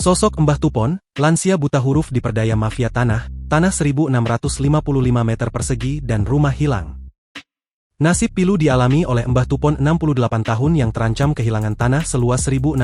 Sosok Mbah Tupon, lansia buta huruf diperdaya mafia tanah 1.655 meter persegi dan rumah hilang. Nasib pilu dialami oleh Mbah Tupon 68 tahun yang terancam kehilangan tanah seluas 1.655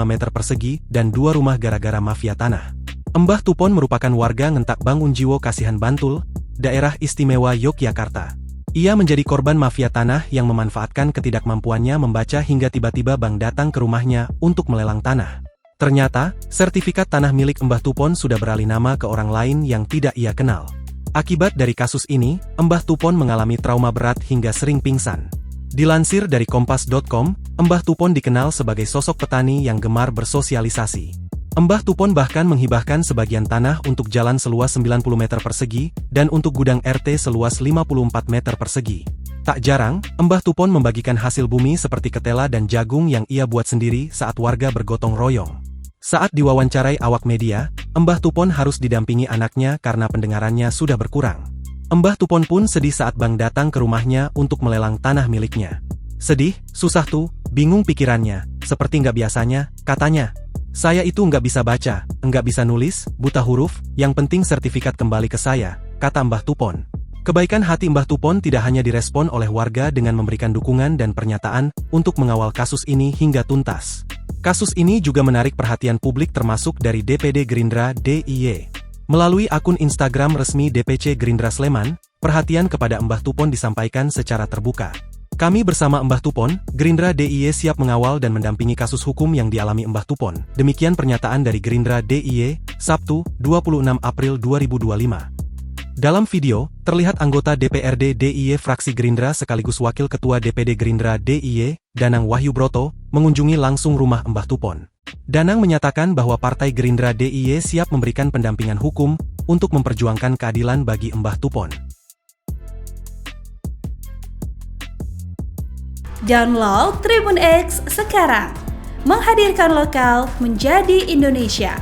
meter persegi dan 2 rumah gara-gara mafia tanah. Mbah Tupon merupakan warga Ngentak Bangunjiwo Kasihan Bantul, Daerah Istimewa Yogyakarta. Ia menjadi korban mafia tanah yang memanfaatkan ketidakmampuannya membaca hingga tiba-tiba bank datang ke rumahnya untuk melelang tanah. Ternyata, sertifikat tanah milik Mbah Tupon sudah beralih nama ke orang lain yang tidak ia kenal. Akibat dari kasus ini, Mbah Tupon mengalami trauma berat hingga sering pingsan. Dilansir dari Kompas.com, Mbah Tupon dikenal sebagai sosok petani yang gemar bersosialisasi. Mbah Tupon bahkan menghibahkan sebagian tanah untuk jalan seluas 90 meter persegi, dan untuk gudang RT seluas 54 meter persegi. Tak jarang, Mbah Tupon membagikan hasil bumi seperti ketela dan jagung yang ia buat sendiri saat warga bergotong royong. Saat diwawancarai awak media, Mbah Tupon harus didampingi anaknya karena pendengarannya sudah berkurang. Mbah Tupon pun sedih saat bank datang ke rumahnya untuk melelang tanah miliknya. Sedih, susah tuh, bingung pikirannya, seperti nggak biasanya, katanya. Saya itu nggak bisa baca, nggak bisa nulis, buta huruf, yang penting sertifikat kembali ke saya, kata Mbah Tupon. Kebaikan hati Mbah Tupon tidak hanya direspon oleh warga dengan memberikan dukungan dan pernyataan untuk mengawal kasus ini hingga tuntas. Kasus ini juga menarik perhatian publik termasuk dari DPD Gerindra DIY. Melalui akun Instagram resmi DPC Gerindra Sleman, perhatian kepada Mbah Tupon disampaikan secara terbuka. Kami bersama Mbah Tupon, Gerindra DIY siap mengawal dan mendampingi kasus hukum yang dialami Mbah Tupon. Demikian pernyataan dari Gerindra DIY, Sabtu, 26 April 2025. Dalam video, terlihat anggota DPRD DIY fraksi Gerindra sekaligus Wakil Ketua DPD Gerindra DIY, Danang Wahyu Broto, mengunjungi langsung rumah Mbah Tupon. Danang menyatakan bahwa Partai Gerindra DIY siap memberikan pendampingan hukum untuk memperjuangkan keadilan bagi Mbah Tupon. Download Tribun X sekarang, menghadirkan lokal menjadi Indonesia.